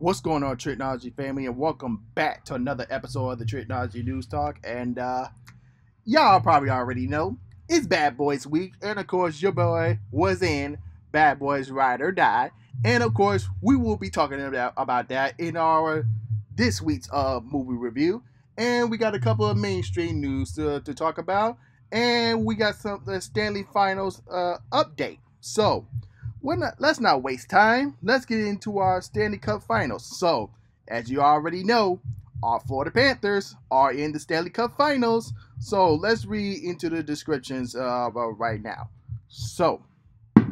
What's going on, Tricology family, and welcome back to another episode of the Tricology News Talk. And y'all probably already know it's Bad Boys Week, and of course, your boy was in Bad Boys Ride or Die, and of course, we will be talking about that in our this week's movie review. And we got a couple of mainstream news to talk about, and we got some the Stanley Finals update. So let's not waste time. Let's get into our Stanley Cup Finals. So, as you already know, our Florida Panthers are in the Stanley Cup Finals. So, let's read into the descriptions right now. So, there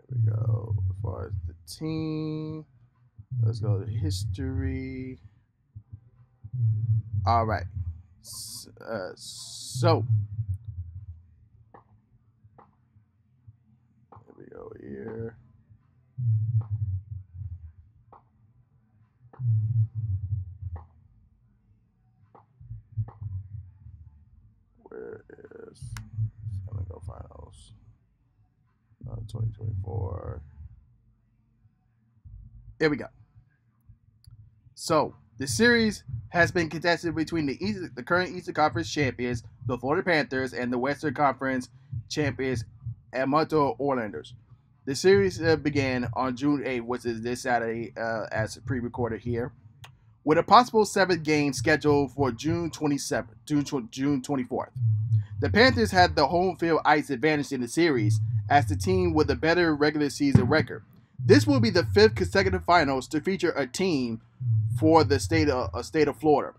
we go. As far as the team, let's go to history. All right. So, go here. Where is Stanley Cup Finals 2024? There we go. So the series has been contested between the current Eastern Conference champions, the Florida Panthers, and the Western Conference champions, Edmonton Oilers. The series began on June 8th, which is this Saturday, as pre-recorded here, with a possible 7th game scheduled for June 27th, June 24th. The Panthers had the home field ice advantage in the series as the team with a better regular season record. This will be the 5th consecutive finals to feature a team for the state of Florida.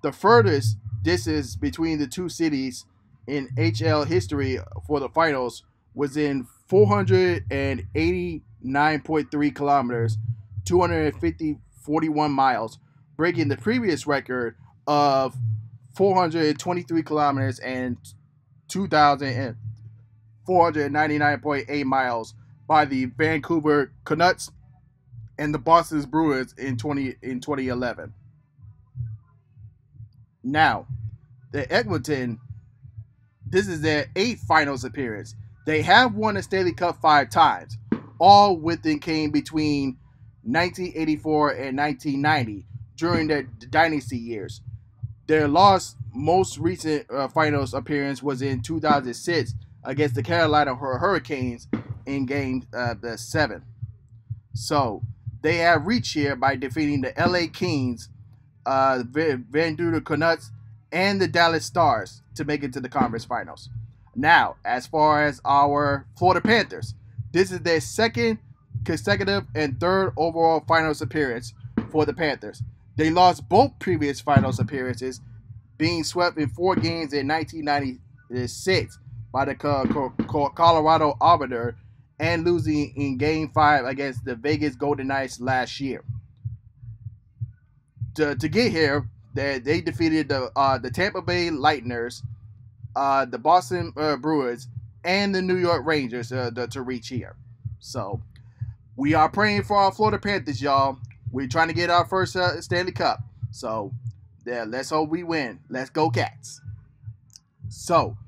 The furthest distance between the two cities in HL history for the finals was in 489.3 kilometers, 41 miles, breaking the previous record of 423 kilometers and 2,499.8 miles by the Vancouver Canucks and the Boston Bruins in 2011. Now, the Edmonton, this is their 8th finals appearance. They have won the Stanley Cup 5 times. All within came between 1984 and 1990 during their dynasty years. Their most recent finals appearance was in 2006 against the Carolina Hurricanes in Game 7. So they have reached here by defeating the LA Kings, Vancouver Canucks, and the Dallas Stars to make it to the conference finals. Now, as far as our Florida Panthers, this is their 2nd consecutive and 3rd overall finals appearance for the Panthers. They lost both previous finals appearances, being swept in 4 games in 1996 by the Colorado Avalanche and losing in Game 5 against the Vegas Golden Knights last year. To get here, they defeated the Tampa Bay Lightners, the Boston Bruins, and the New York Rangers to reach here. So we are praying for our Florida Panthers, y'all. We're trying to get our first Stanley Cup. So yeah, let's hope we win. Let's go Cats. So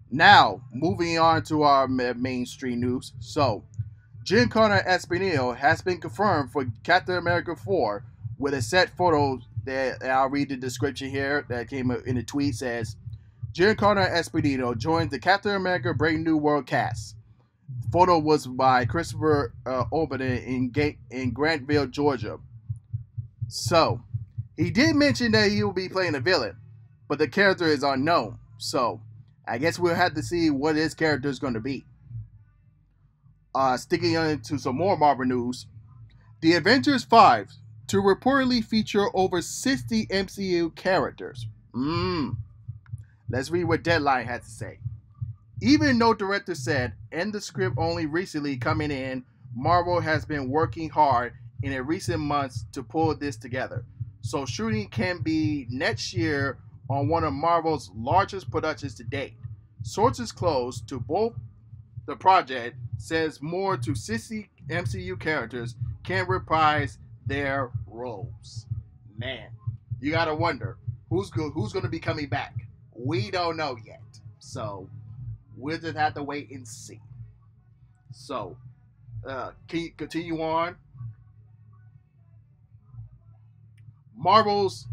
now moving on to our mainstream news. So Giancarlo Esposito has been confirmed for Captain America 4 with a set photo that I'll read the description here that came in the tweet. Says Giancarlo Esposito joins the Captain America Brave New World cast. The photo was by Christopher Overton in Grantville, Georgia. So, he did mention that he will be playing a villain, but the character is unknown. So, I guess we'll have to see what his character is going to be. Sticking into some more Marvel news, The Avengers 5 to reportedly feature over 60 MCU characters. Let's read what Deadline had to say. Even though director said, and the script only recently coming in, Marvel has been working hard in recent months to pull this together. So shooting can be next year on one of Marvel's largest productions to date. Sources close to both the project says more to 60 MCU characters can reprise their roles. Man, you gotta wonder who's going to be coming back. We don't know yet. So we'll just have to wait and see. So Continue on. Marvel's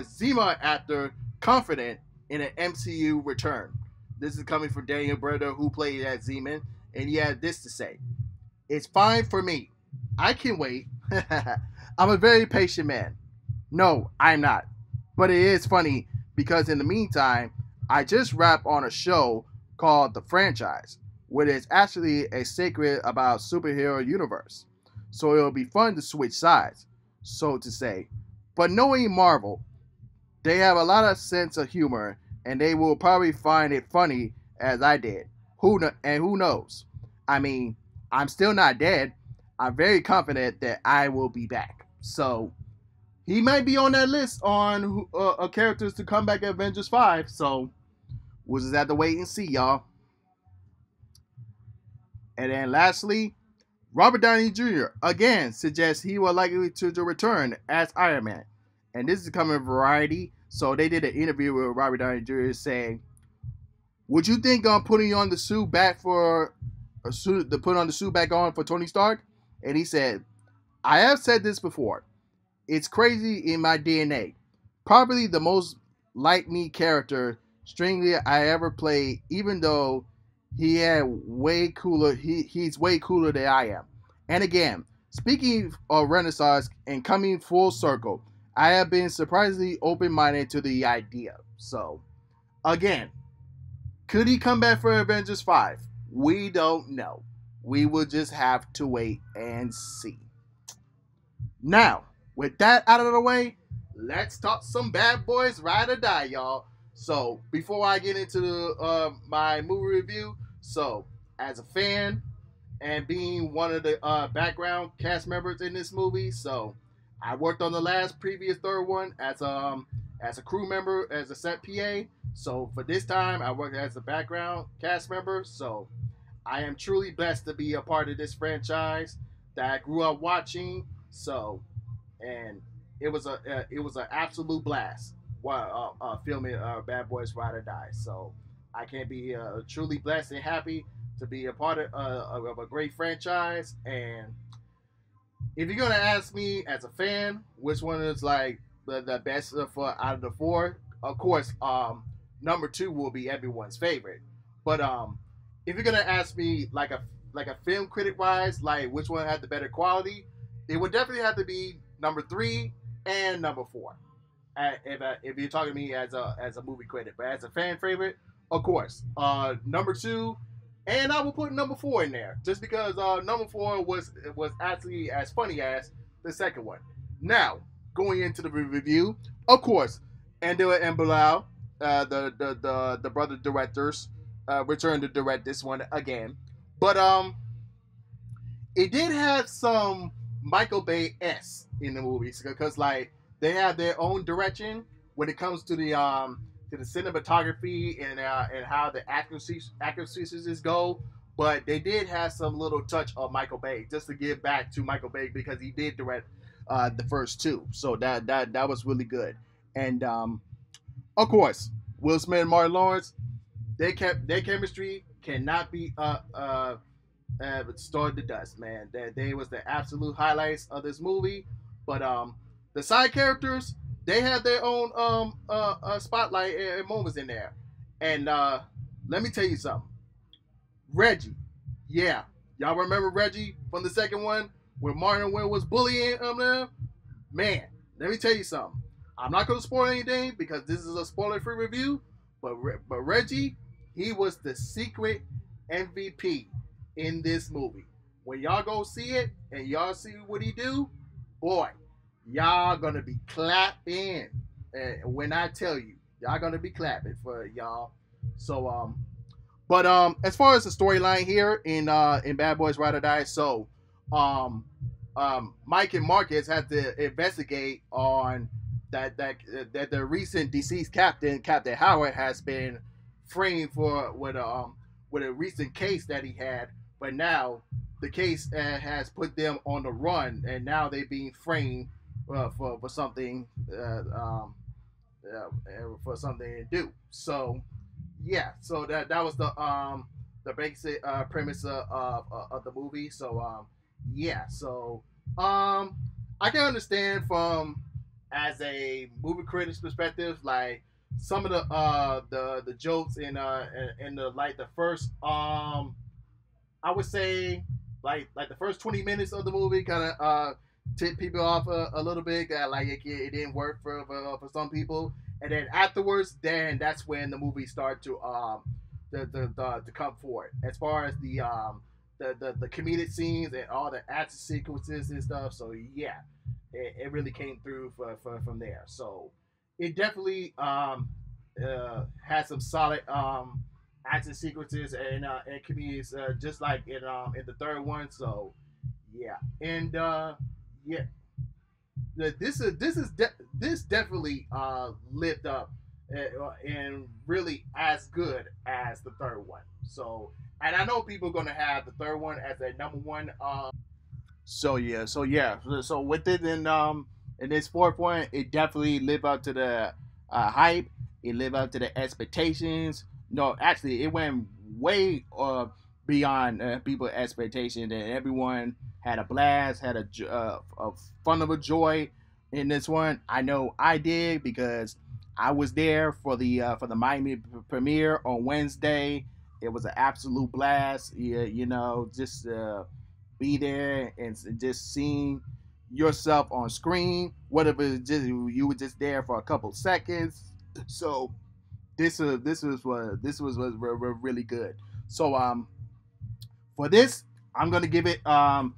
Zima actor confident in an MCU return. This is coming from Daniel Breder, who played as Zeman, and he had this to say: "It's fine for me. I can wait. I'm a very patient man. No, I'm not. But it is funny because in the meantime, I just wrapped on a show called The Franchise, where it's actually a secret about superhero universe. So it'll be fun to switch sides, so to say. But knowing Marvel, they have a lot of sense of humor, and they will probably find it funny as I did. Who knows? I mean, I'm still not dead. I'm very confident that I will be back. So he might be on that list on characters to come back at Avengers 5. So we'll just have to wait and see, y'all. And then lastly, Robert Downey Jr. again suggests he will likely to return as Iron Man. And this is coming from Variety. So they did an interview with Robert Downey Jr. saying, "Would you think on putting on the suit back for a suit to put on the suit back on for Tony Stark?" And he said, "I have said this before. It's crazy in my DNA. Probably the most like me character stringly I ever played, even though he had way cooler he's way cooler than I am. And again, speaking of Renaissance and coming full circle, I have been surprisingly open-minded to the idea." So again, could he come back for Avengers 5? We don't know. We will just have to wait and see. Now, with that out of the way, let's talk some Bad Boys Ride or Die, y'all. So, before I get into my movie review, so as a fan and being one of the background cast members in this movie, so I worked on the previous third one as a crew member, as a set PA. So for this time, I worked as a background cast member. So I am truly blessed to be a part of this franchise that I grew up watching. So, and it was an absolute blast while filming Bad Boys Ride or Die. So I can be truly blessed and happy to be a part of a great franchise. And if you're gonna ask me as a fan, which one is like the best out of the four, of course, number 2 will be everyone's favorite. But if you're gonna ask me like a film critic wise, like which one had the better quality, it would definitely have to be number 3 and number 4. If you're talking to me as a movie critic, but as a fan favorite, of course, number 2, and I will put number 4 in there just because number 4 was actually as funny as the second one. Now, going into the review, of course, Andela and Bilal, the brother directors, returned to direct this one again, but it did have some Michael Bay-esque in the movies because like they have their own direction when it comes to the cinematography and how the acting sequences go. But they did have some little touch of Michael Bay just to give back to Michael Bay because he did direct the first 2, so that was really good. And of course, Will Smith and Martin Lawrence, their chemistry cannot be stored to dust, man. They was the absolute highlights of this movie. But the side characters, they have their own spotlight and moments in there. And let me tell you something. Reggie, yeah, y'all remember Reggie from the second one when Martin Will was bullying him there? Man, let me tell you something. I'm not going to spoil anything because this is a spoiler-free review, but Reggie, he was the secret MVP in this movie. When y'all go see it and y'all see what he do, boy, y'all gonna be clapping. And when I tell you, y'all gonna be clapping for y'all. So but as far as the storyline here in Bad Boys Ride or Die, so Mike and Marcus had to investigate on that the recent deceased Captain Howard has been framed for with a recent case that he had, but now the case has put them on the run, and now they're being framed for something for something to do. So yeah, so that was the the basic premise of the movie. So yeah, so um, I can understand from as a movie critic's perspective, like some of the jokes in the like the first I would say like the first 20 minutes of the movie kind of tip people off a little bit. Like it didn't work for some people, and then afterwards, then that's when the movie started to come forward. As far as the comedic scenes and all the action sequences and stuff. So yeah, it really came through from there. So it definitely had some solid action sequences and comedies just like in the third one. So yeah, and yeah, this definitely lived up and really as good as the third one. So and I know people are gonna have the third one as their number one. So with it in this fourth one, it definitely lived up to the hype. It lived up to the expectations. No, actually, it went way beyond people's expectations, and everyone had a blast, had a fun of a joy in this one. I know I did because I was there for the Miami premiere on Wednesday. It was an absolute blast. Yeah, just be there and just seeing yourself on screen. Whatever, just you were just there for a couple seconds. So this was really good. So for this, I'm gonna give it a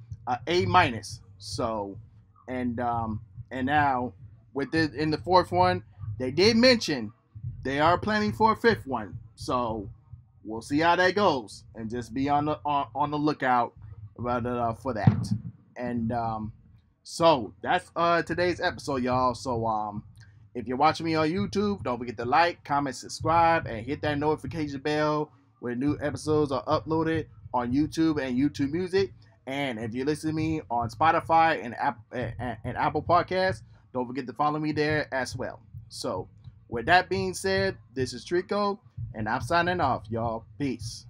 minus. So and and now with this in the fourth one, they did mention they are planning for a fifth one. So we'll see how that goes, and just be on the lookout for that. And so that's today's episode, y'all. So if you're watching me on YouTube, don't forget to like, comment, subscribe, and hit that notification bell when new episodes are uploaded on YouTube and YouTube Music. And if you listen to me on Spotify and Apple Podcasts, don't forget to follow me there as well. So with that being said, this is Trico, and I'm signing off, y'all. Peace.